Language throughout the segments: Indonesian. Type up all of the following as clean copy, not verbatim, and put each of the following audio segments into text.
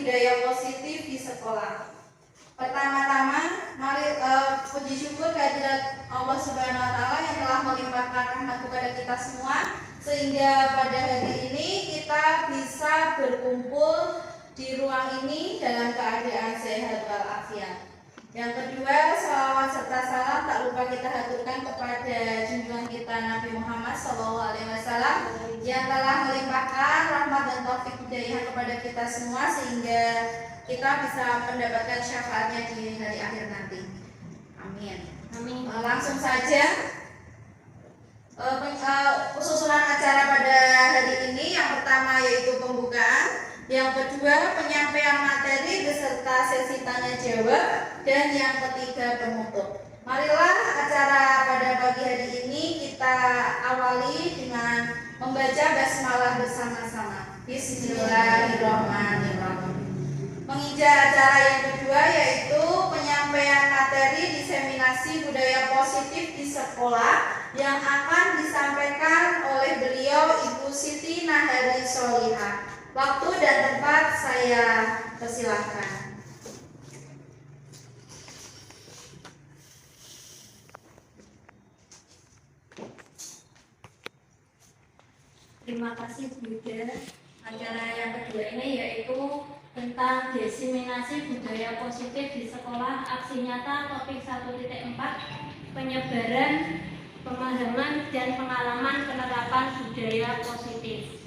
budaya positif di sekolah. Pertama-tama, mari puji syukur kehadirat Allah Subhanahu wa Ta'ala yang telah melimpahkan rahmat kepada kita semua, sehingga pada hari ini kita bisa berkumpul di ruang ini dalam keadaan sehat walafiat. Yang kedua, salawat serta salam tak lupa kita haturkan kepada junjungan kita Nabi Muhammad SAW yang telah melimpahkan rahmat dan taufik hidayah kepada kita semua, sehingga kita bisa mendapatkan syafaatnya di hari akhir nanti. Amin. Amin. Langsung saja susunan acara pada hari ini. Yang pertama yaitu pembukaan, yang kedua penyampaian materi beserta sesi tanya jawab, dan yang ketiga penutup. Marilah acara pada pagi hari ini kita awali dengan membaca basmalah bersama-sama. Bismillahirrahmanirrahim. Menginjak acara yang kedua yaitu penyampaian materi diseminasi budaya positif di sekolah yang akan disampaikan oleh beliau Ibu Siti Nahari Solihah. Waktu dan tempat saya persilahkan. Terima kasih Bunda. Acara yang kedua ini yaitu tentang diseminasi budaya positif di sekolah, aksi nyata topik 1.4, penyebaran pemahaman dan pengalaman penerapan budaya positif.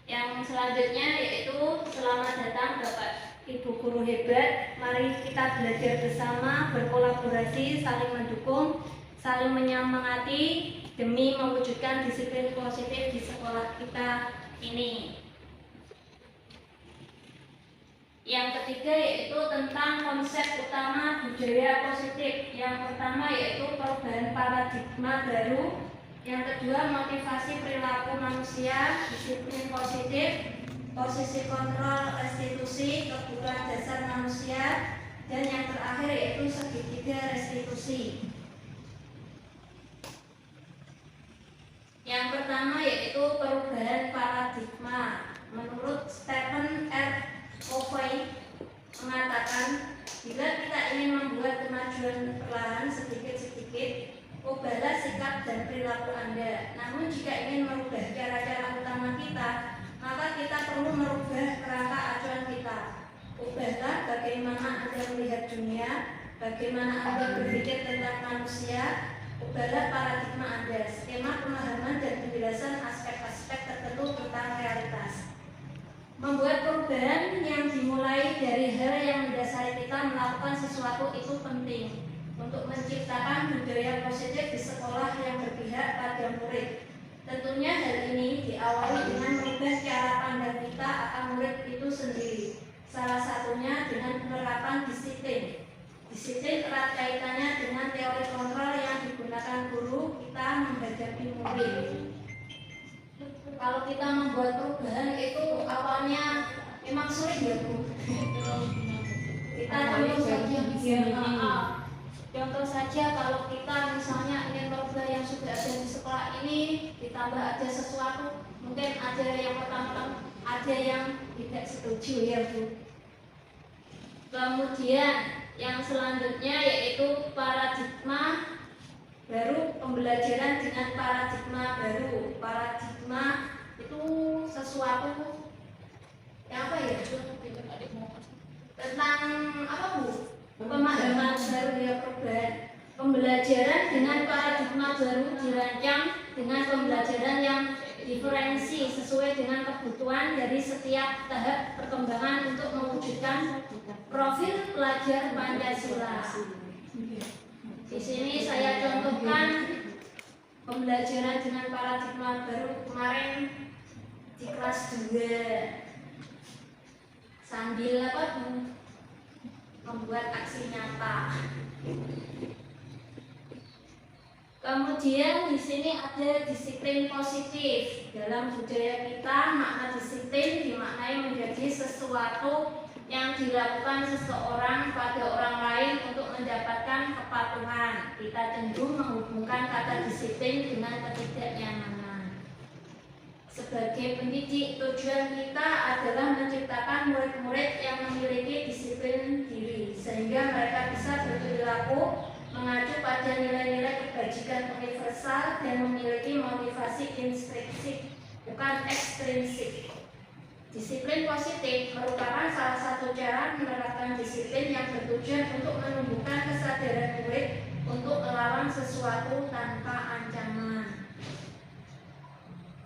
Yang selanjutnya yaitu selamat datang Bapak Ibu guru hebat. Mari kita belajar bersama, berkolaborasi, saling mendukung, saling menyemangati demi mewujudkan disiplin positif di sekolah kita ini. Yang ketiga yaitu tentang konsep utama budaya positif. Yang pertama yaitu perubahan paradigma baru. Yang kedua motivasi perilaku manusia, disiplin positif, posisi kontrol restitusi, kebutuhan dasar manusia, dan yang terakhir yaitu segitiga restitusi. Yang pertama yaitu perubahan paradigma. Menurut Stephen R. Covey mengatakan, bila kita ingin membuat kemajuan perlahan sedikit-sedikit, ubahlah sikap dan perilaku Anda. Namun jika ingin merubah cara-cara utama kita, maka kita perlu merubah kerangka acuan kita. Ubahlah bagaimana Anda melihat dunia, bagaimana Anda berpikir tentang manusia. Ubahlah paradigma Anda, skema pemahaman dan penjelasan aspek-aspek tertentu tentang realitas. Membuat perubahan yang dimulai dari hal yang mendasari kita melakukan sesuatu itu penting untuk menciptakan budaya positif di sekolah yang berpihak pada murid. Tentunya hal ini diawali dengan merubah cara pandang kita akan murid itu sendiri. Salah satunya dengan penerapan disiplin. Disiplin erat kaitannya dengan teori kontrol yang digunakan guru kita menghadapi murid. Kalau kita membuat perubahan itu awalnya memang sulit ya Bu. Kita contoh saja kalau kita misalnya ingin merubah yang sudah ada di sekolah ini, ditambah ada sesuatu, mungkin ada yang pertama ada yang tidak setuju ya Bu. Kemudian yang selanjutnya yaitu paradigma baru, pembelajaran dengan paradigma baru. Paradigma itu sesuatu yang apa ya? Tentang apa Bu? Pemahaman baru ya, perubahan. Pembelajaran dengan paradigma baru dirancang dengan pembelajaran yang diferensi sesuai dengan kebutuhan dari setiap tahap perkembangan untuk mewujudkan profil pelajar Pancasila. Di sini saya contohkan pembelajaran dengan paradigma baru kemarin di kelas 2 sambil apa Bu? Membuat aksi nyata. Kemudian di sini ada disiplin positif. Dalam budaya kita, makna disiplin dimaknai menjadi sesuatu yang dilakukan seseorang pada orang lain untuk mendapatkan kepatuhan. Kita cenderung menghubungkan kata disiplin dengan ketidaknyamanan. sebagai pendidik, tujuan kita adalah menciptakan murid-murid yang memiliki disiplin diri, sehingga mereka bisa berperilaku mengacu pada nilai-nilai kebajikan universal dan memiliki motivasi intrinsik, bukan ekstrinsik. Disiplin positif merupakan salah satu cara menerapkan disiplin yang bertujuan untuk menumbuhkan kesadaran murid untuk melawan sesuatu tanpa ancaman.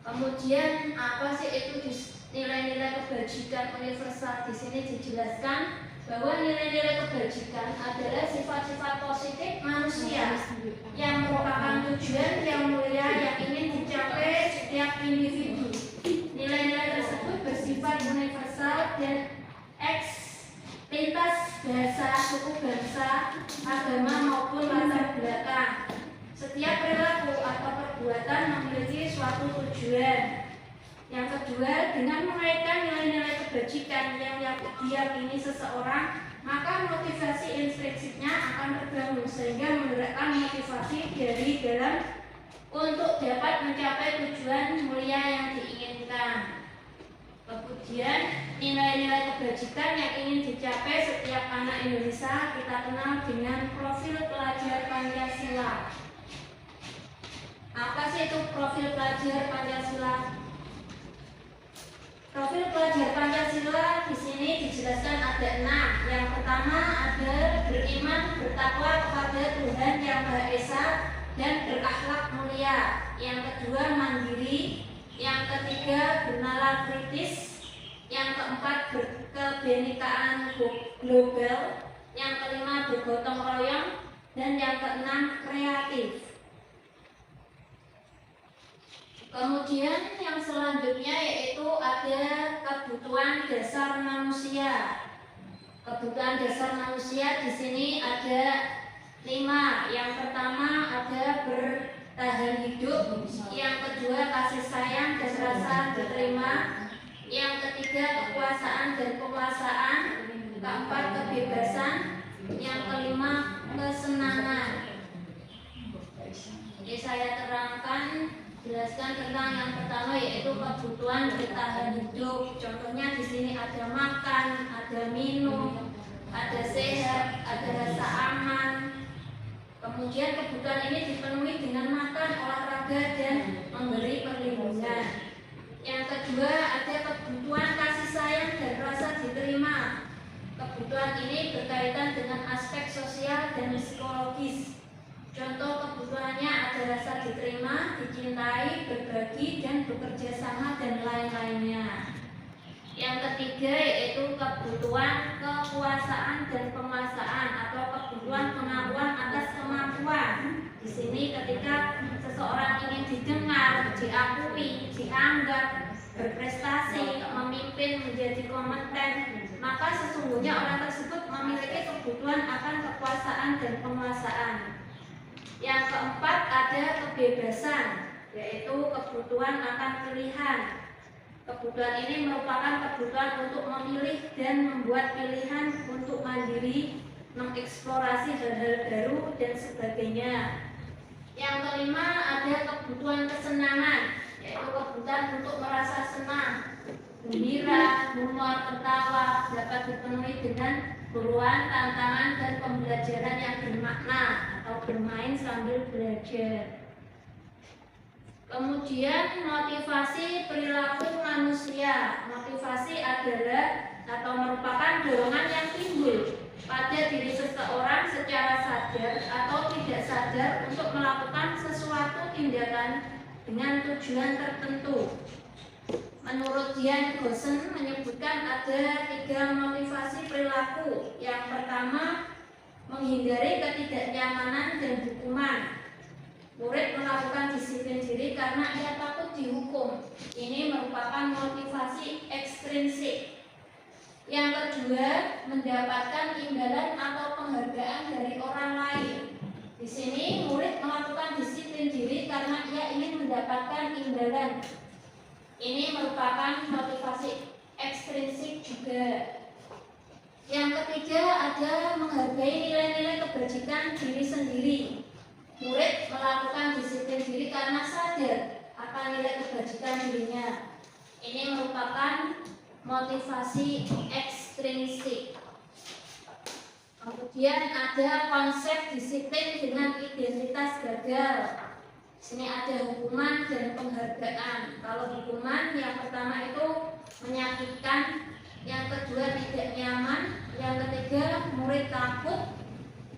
Kemudian apa sih itu nilai-nilai kebajikan universal? Di sini dijelaskan bahwa nilai-nilai kebajikan adalah sifat-sifat positif manusia yang merupakan tujuan yang mulia yang ingin dicapai setiap individu. Nilai-nilai tersebut bersifat universal dan lintas bahasa, suku bangsa, agama maupun latar belakang. Setiap perilaku atau perbuatan memiliki suatu tujuan. Yang kedua, dengan mengaitkan nilai-nilai kebajikan yang diyakini seseorang, maka motivasi intrinsiknya akan terbangun sehingga menggerakkan motivasi dari dalam untuk dapat mencapai tujuan mulia yang diinginkan. Kemudian nilai-nilai kebajikan yang ingin dicapai setiap anak Indonesia kita kenal dengan profil pelajar Pancasila. Apa sih itu profil pelajar Pancasila? Profil pelajar Pancasila di sini dijelaskan ada 6. Yang pertama ada beriman, bertakwa kepada Tuhan Yang Maha Esa dan berakhlak mulia. Yang kedua mandiri. Yang ketiga bernalar kritis. Yang keempat berkebenekaan global. Yang kelima bergotong royong. Dan yang keenam kreatif. Kemudian yang selanjutnya yaitu ada kebutuhan dasar manusia. Kebutuhan dasar manusia di sini ada 5. Yang pertama ada bertahan hidup. Yang kedua kasih sayang dan rasa diterima. Yang ketiga kekuasaan dan penguasaan. Keempat kebebasan. Yang kelima kesenangan. Jadi saya terangkan, jelaskan tentang yang pertama yaitu kebutuhan bertahan hidup. Contohnya di sini ada makan, ada minum, ada sehat, ada rasa aman. Kemudian kebutuhan ini dipenuhi dengan makan, olahraga, dan memberi perlindungan. Yang kedua ada kebutuhan kasih sayang dan rasa diterima. Kebutuhan ini berkaitan dengan aspek sosial dan psikologis. Contoh kebutuhannya ada rasa diterima, dicintai, berbagi, dan bekerja sama, dan lain-lainnya. Yang ketiga yaitu kebutuhan kekuasaan dan penguasaan atau kebutuhan pengakuan atas kemampuan. Di sini ketika seseorang ingin didengar, diakui, dianggap, berprestasi, memimpin, menjadi kompeten, maka sesungguhnya orang tersebut memiliki kebutuhan akan kekuasaan dan penguasaan. Yang keempat ada kebebasan, yaitu kebutuhan akan pilihan. Kebutuhan ini merupakan kebutuhan untuk memilih dan membuat pilihan untuk mandiri, mengeksplorasi hal-hal baru, dan sebagainya. Yang kelima ada kebutuhan kesenangan, yaitu kebutuhan untuk merasa senang, gembira, humor, tertawa, dapat dipenuhi dengan buruan, tantangan, dan pembelajaran yang bermakna atau bermain sambil belajar. Kemudian motivasi perilaku manusia. Motivasi adalah atau merupakan dorongan yang timbul pada diri seseorang secara sadar atau tidak sadar untuk melakukan sesuatu tindakan dengan tujuan tertentu. Menurut Dian Goosen menyebutkan ada 3 motivasi perilaku. Yang pertama, menghindari ketidaknyamanan dan hukuman. Murid melakukan disiplin diri karena ia takut dihukum. Ini merupakan motivasi ekstrinsik. Yang kedua, mendapatkan imbalan atau penghargaan dari orang lain. Di sini murid melakukan disiplin diri karena ia ingin mendapatkan imbalan. Ini merupakan motivasi ekstrinsik juga. Yang ketiga ada menghargai nilai-nilai kebajikan diri sendiri. Murid melakukan disiplin diri karena sadar akan nilai kebajikan dirinya. merupakan motivasi ekstrinsik. Kemudian ada konsep disiplin dengan identitas gagal. Di sini ada hukuman dan penghargaan. Kalau hukuman yang pertama itu menyakitkan, yang kedua tidak nyaman, yang ketiga murid takut,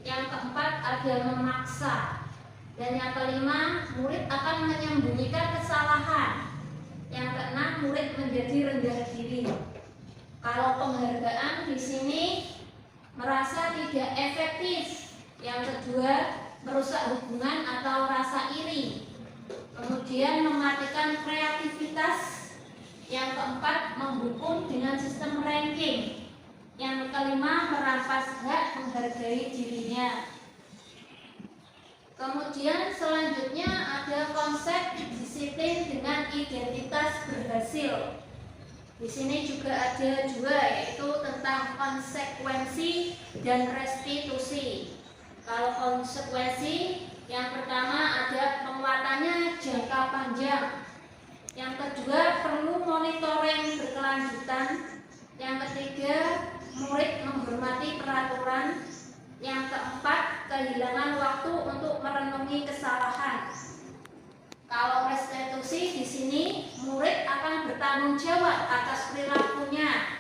yang keempat ada memaksa, dan yang kelima murid akan menyembunyikan kesalahan, yang keenam murid menjadi rendah diri. Kalau penghargaan di sini merasa tidak efektif, yang kedua merusak hubungan atau rasa iri, kemudian mematikan kreativitas, yang keempat menghukum dengan sistem ranking, yang kelima merampas hak menghargai dirinya. Kemudian selanjutnya ada konsep disiplin dengan identitas berhasil. Di sini juga ada dua, yaitu tentang konsekuensi dan restitusi. Kalau konsekuensi, yang pertama ada penguatannya jangka panjang, yang kedua perlu monitoring berkelanjutan, yang ketiga murid menghormati peraturan, yang keempat kehilangan waktu untuk merenungi kesalahan. Kalau restitusi di sini murid akan bertanggung jawab atas perilakunya.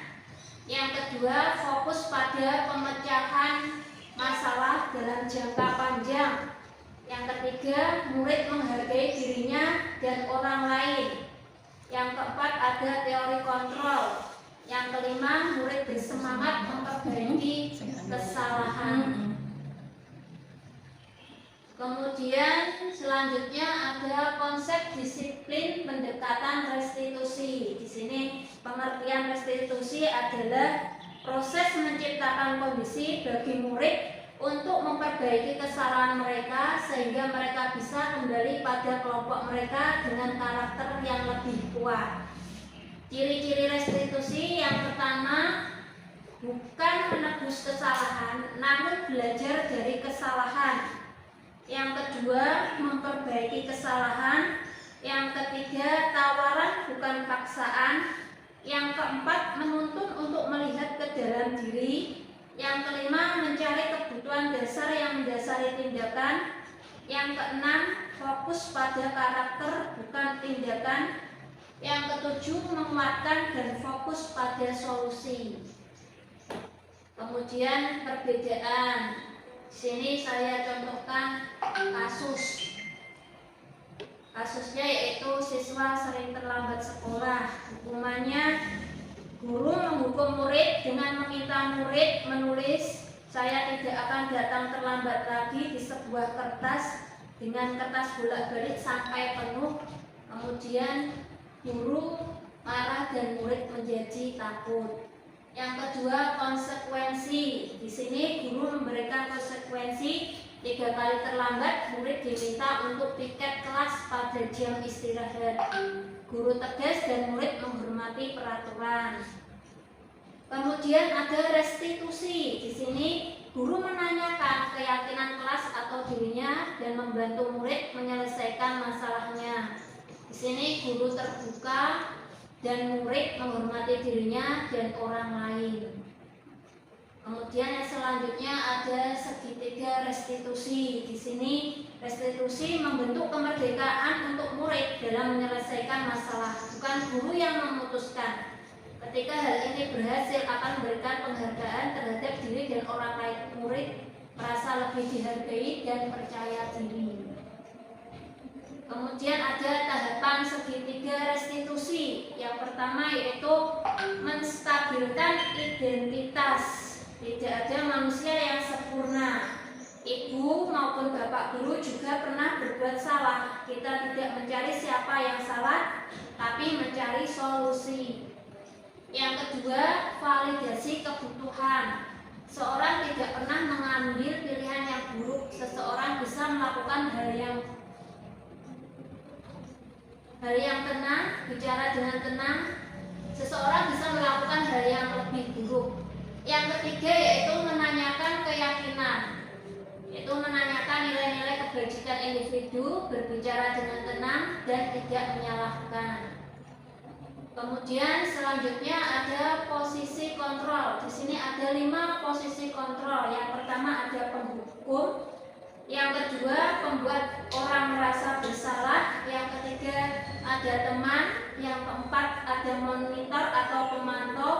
Yang kedua fokus pada pemecahan masalah dalam jangka panjang. Yang ketiga murid menghargai dirinya dan orang lain. Yang keempat ada teori kontrol. Yang kelima murid bersemangat memperbaiki kesalahan. Kemudian selanjutnya ada konsep disiplin pendekatan restitusi. Di sini pengertian restitusi adalah proses menciptakan kondisi bagi murid untuk memperbaiki kesalahan mereka sehingga mereka bisa kembali pada kelompok mereka dengan karakter yang lebih kuat. Ciri-ciri restitusi yang pertama, bukan menebus kesalahan, namun belajar dari kesalahan. Yang kedua, memperbaiki kesalahan. Yang ketiga, tawaran bukan paksaan. Yang keempat, menuntun untuk melihat ke dalam diri. Yang kelima, mencari kebutuhan dasar yang mendasari tindakan. Yang keenam, fokus pada karakter bukan tindakan. Yang ketujuh, menguatkan dan fokus pada solusi. Kemudian perbedaan. Di sini saya contohkan kasus. Kasusnya yaitu siswa sering terlambat sekolah. Hukumannya, guru menghukum murid dengan meminta murid menulis "Saya tidak akan datang terlambat lagi" di sebuah kertas dengan kertas bolak-balik sampai penuh. Kemudian guru marah dan murid menjadi takut. Yang kedua, konsekuensi. Di sini guru memberikan konsekuensi 3 kali terlambat, murid diminta untuk piket kelas pada jam istirahat. Guru tegas dan murid menghormati peraturan. Kemudian ada restitusi. Di sini guru menanyakan keyakinan kelas atau dirinya dan membantu murid menyelesaikan masalahnya. Di sini guru terbuka dan murid menghormati dirinya dan orang lain. Kemudian yang selanjutnya ada segitiga restitusi. Di sini restitusi membentuk kemerdekaan untuk murid dalam menyelesaikan masalah, bukan guru yang memutuskan. Ketika hal ini berhasil akan memberikan penghargaan terhadap diri dan orang lain. Murid merasa lebih dihargai dan percaya diri. Kemudian ada tahapan segitiga restitusi. Yang pertama yaitu menstabilkan identitas. Tidak ada manusia yang sempurna. Ibu maupun bapak guru juga pernah berbuat salah. Kita tidak mencari siapa yang salah, tapi mencari solusi. Yang kedua, validasi kebutuhan. Seorang tidak pernah mengambil pilihan yang buruk. Seseorang bisa melakukan hal yang tenang, bicara dengan tenang. Seseorang bisa melakukan hal yang lebih buruk. Yang ketiga yaitu menanyakan keyakinan, yaitu menanyakan nilai-nilai kebajikan individu, berbicara dengan tenang dan tidak menyalahkan. Kemudian selanjutnya ada posisi kontrol. Di sini ada 5 posisi kontrol. Yang pertama ada penghukum, yang kedua pembuat orang merasa bersalah, yang ketiga ada teman, yang keempat ada monitor atau pemantau,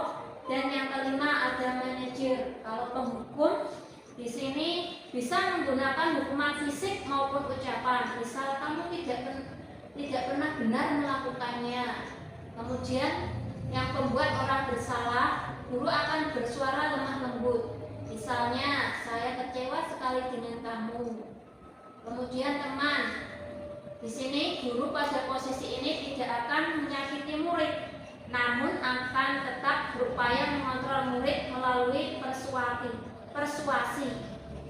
dan yang kelima ada manajer. Kalau penghukum di sini bisa menggunakan hukuman fisik maupun ucapan. Misal kamu tidak pernah benar melakukannya. Kemudian yang pembuat orang bersalah, guru akan bersuara lemah lembut. Misalnya, saya kecewa sekali dengan kamu. Kemudian teman, di sini guru pada posisi ini tidak akan menyakiti murid, namun akan tetap berupaya mengontrol murid melalui persuasi.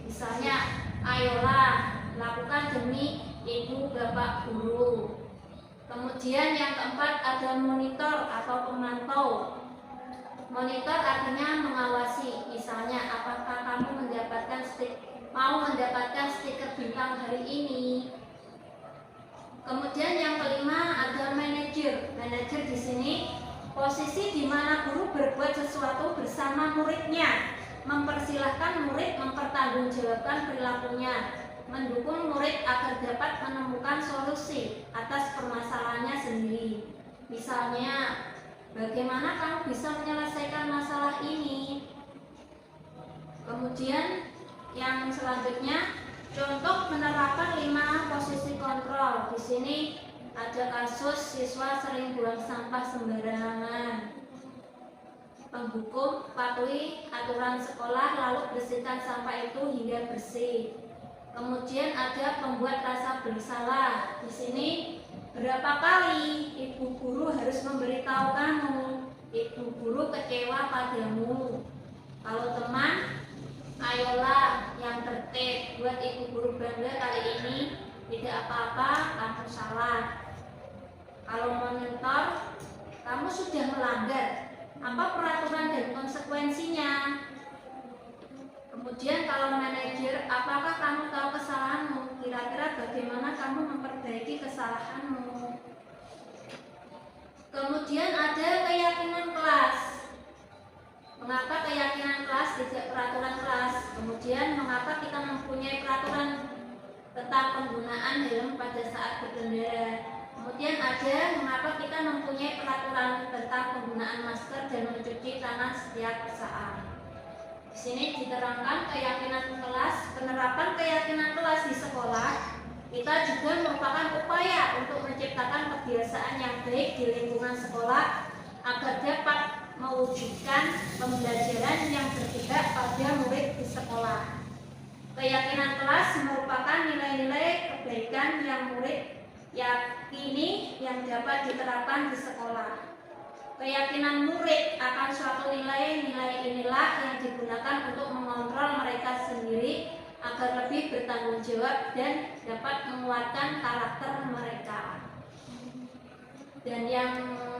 Misalnya, ayolah lakukan demi ibu bapak guru. Kemudian yang keempat ada monitor atau pemantau. Monitor artinya mengawasi. Misalnya, apakah kamu mau mendapatkan stiker bintang hari ini? Kemudian yang kelima ada manajer. Manajer di sini posisi di mana guru berbuat sesuatu bersama muridnya, mempersilahkan murid mempertanggungjawabkan perilakunya, mendukung murid agar dapat menemukan solusi atas permasalahannya sendiri. Misalnya, bagaimana kamu bisa menyelesaikan masalah ini? Kemudian yang selanjutnya, contoh penerapan 5 posisi kontrol. Di sini ada kasus siswa sering buang sampah sembarangan. Penghukum, patuhi aturan sekolah lalu bersihkan sampah itu hingga bersih. Kemudian ada pembuat rasa bersalah. Di sini berapa kali ibu guru harus memberitahu kamu, ibu guru kecewa padamu. Kalau teman, ayolah yang tertib, buat ibu guru bangga kali ini, tidak apa-apa, kamu salah. Kalau monitor, kamu sudah melanggar, apa peraturan dan konsekuensinya? Kemudian kalau manajer, apakah kamu tahu kesalahanmu? Kira-kira bagaimana kamu memperbaiki kesalahanmu? Kemudian ada keyakinan kelas. Mengapa keyakinan kelas tidak peraturan kelas? Kemudian mengapa kita mempunyai peraturan tentang penggunaan helm pada saat berkendara? Kemudian ada mengapa kita mempunyai peraturan tentang penggunaan masker dan mencuci tangan setiap saat. Di sini diterangkan keyakinan kelas. Penerapan keyakinan kelas di sekolah kita juga merupakan upaya untuk menciptakan kebiasaan yang baik di lingkungan sekolah agar dapat mewujudkan pembelajaran yang berpihak pada murid di sekolah. Keyakinan kelas merupakan nilai-nilai kebaikan yang murid yakini yang dapat diterapkan di sekolah. Keyakinan murid akan suatu nilai-nilai inilah yang digunakan untuk mengontrol mereka sendiri agar lebih bertanggung jawab dan dapat menguatkan karakter mereka. Dan yang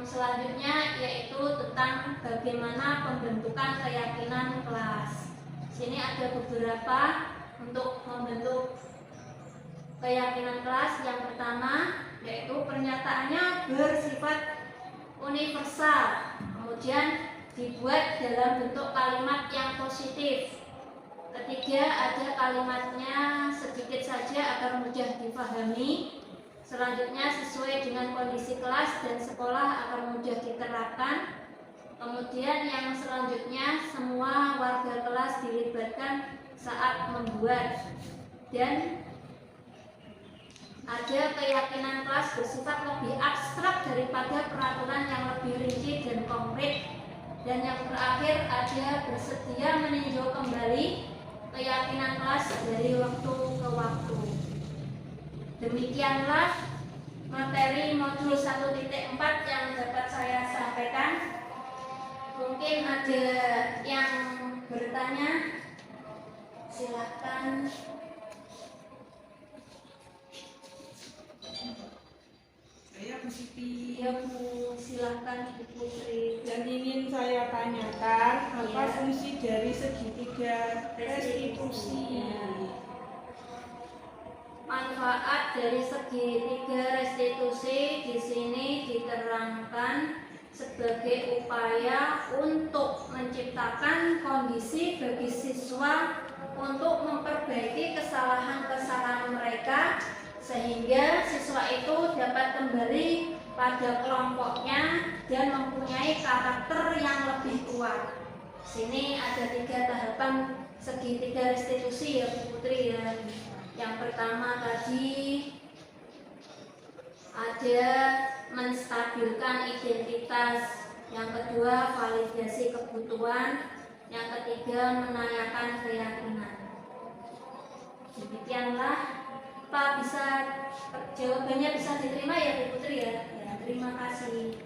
selanjutnya yaitu tentang bagaimana pembentukan keyakinan kelas. Sini ada beberapa untuk membentuk keyakinan kelas. Yang pertama yaitu pernyataannya bersifat universal, kemudian dibuat dalam bentuk kalimat yang positif. Ketiga, ada kalimatnya sedikit saja agar mudah dipahami. Selanjutnya sesuai dengan kondisi kelas dan sekolah agar mudah diterapkan. Kemudian yang selanjutnya semua warga kelas dilibatkan saat membuat. Dan ada keyakinan kelas bersifat lebih abstrak daripada peraturan yang lebih rinci dan konkret. Dan yang terakhir ada bersedia meninjau kembali keyakinan kelas dari waktu ke waktu. Demikianlah materi modul 1.4 yang dapat saya sampaikan. Mungkin ada yang bertanya, silakan. Saya Bu Siti. Ya Bu, silakan Bu Putri. Dan ingin saya tanyakan apa Ya. fungsi dari segitiga restitusi? Manfaat dari segitiga restitusi di sini diterangkan sebagai upaya untuk menciptakan kondisi bagi siswa untuk memperbaiki kesalahan-kesalahan mereka sehingga siswa itu dapat kembali pada kelompoknya dan mempunyai karakter yang lebih kuat. Sini ada 3 tahapan segitiga restitusi ya Bu Putri ya. Yang pertama tadi ada menstabilkan identitas, yang kedua validasi kebutuhan, yang ketiga menanyakan keyakinan. Demikianlah Pak, bisa jawabannya bisa diterima ya Bu Putri ya. Ya, terima kasih.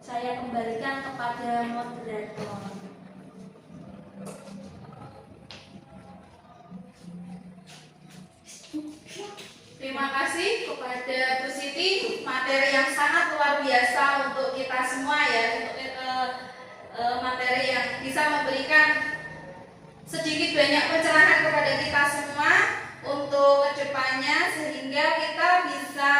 Saya kembalikan kepada moderator. Terima kasih kepada Bu Siti, materi yang sangat luar biasa untuk kita semua ya, untuk materi yang bisa memberikan sedikit banyak pencerahan kepada kita semua untuk kedepannya sehingga kita bisa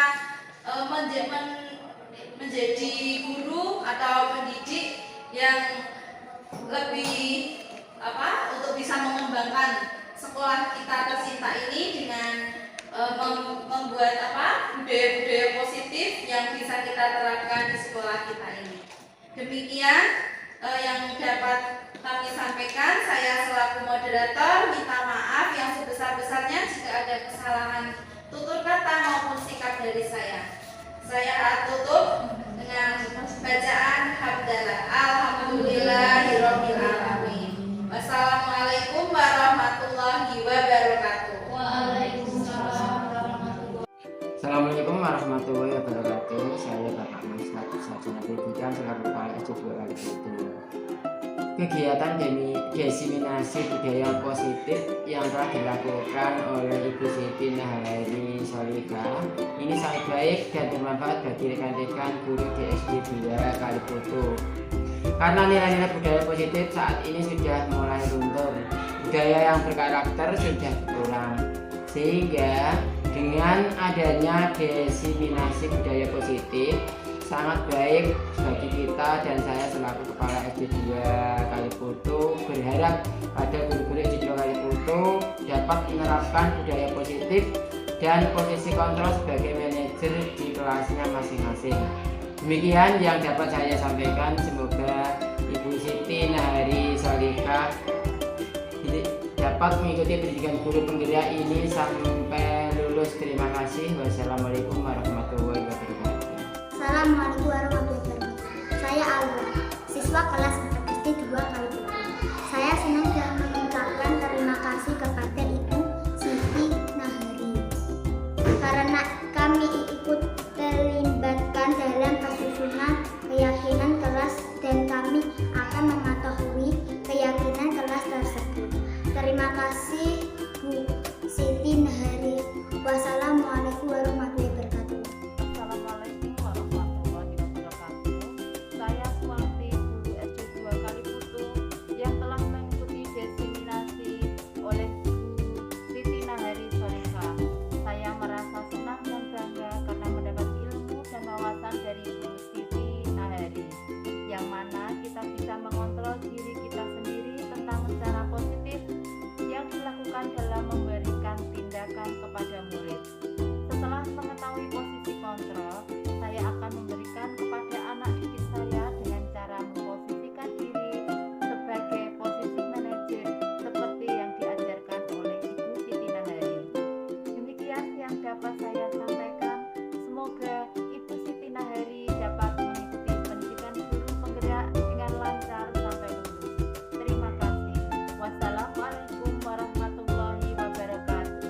menjadi guru atau pendidik yang lebih untuk bisa mengembangkan sekolah kita tercinta ini dengan membuat budaya-budaya positif yang bisa kita terapkan di sekolah kita ini. Demikian yang dapat kami sampaikan. Saya selaku moderator minta maaf yang sebesar-besarnya jika ada kesalahan tutur kata maupun sikap dari saya. Saya tutup dengan bacaan hamdalah. Alhamdulillahirabbil alamin. Wassalamualaikum warahmatullahi wabarakatuh. Assalamualaikum warahmatullahi wabarakatuh. Saya Bapak Masyarakat Sarjana Pendidikan selaku Kepala SD 2 Kaliputu. Kegiatan diseminasi budaya positif yang telah dilakukan oleh Ibu Siti Nahari Solika ini sangat baik dan bermanfaat bagi rekan-rekan guru di SD 2 Kaliputu. Karena nilai-nilai budaya positif saat ini sudah mulai luntur, budaya yang berkarakter sudah berkurang, sehingga dengan adanya diseminasi budaya positif sangat baik bagi kita, dan saya selaku Kepala SD 2 Kaliputu berharap pada guru-guru SD 2 Kaliputu dapat menerapkan budaya positif dan posisi kontrol sebagai manajer di kelasnya masing-masing. Demikian yang dapat saya sampaikan. Semoga Ibu Siti Nahari Solika dapat mengikuti pendidikan guru penggerak ini sampai lulus. Terima kasih. Wassalamualaikum warahmatullahi wabarakatuh. Assalamualaikum warahmatullahi wabarakatuh. Saya Alwa, siswa kelas 4 SD 2 Kaliputu. Saya senang dan mengucapkan terima kasih kepada Ibu Siti Nahari karena kami ikut terlibatkan dalam penyusunan keyakinan kelas dan kami akan mematuhi keyakinan kelas tersebut. Terima kasih Bu Siti Nahari. Wassalamualaikum warahmatullahi wabarakatuh. Assalamualaikum warahmatullahi wabarakatuh. Saya Swati, guru SD 2 Kaliputu yang telah mengikuti diseminasi oleh Bu Siti Nahari Solika. Saya merasa senang dan bangga karena mendapat ilmu dan wawasan dari Bu Siti Nahari, yang mana kita bisa mengontrol diri kita sendiri tentang cara positif yang dilakukan dalam memberikan tindakan kepada murid. Setelah mengetahui posisi kontrol, saya akan memberikan kepada anak didik saya dengan cara memposisikan diri sebagai posisi manajer seperti yang diajarkan oleh Ibu Siti Nahari. Demikian yang dapat saya sampaikan. Semoga Ibu Siti Nahari dapat mengikuti pendidikan guru penggerak dengan lancar sampai lulus. Terima kasih. Wassalamualaikum warahmatullahi wabarakatuh.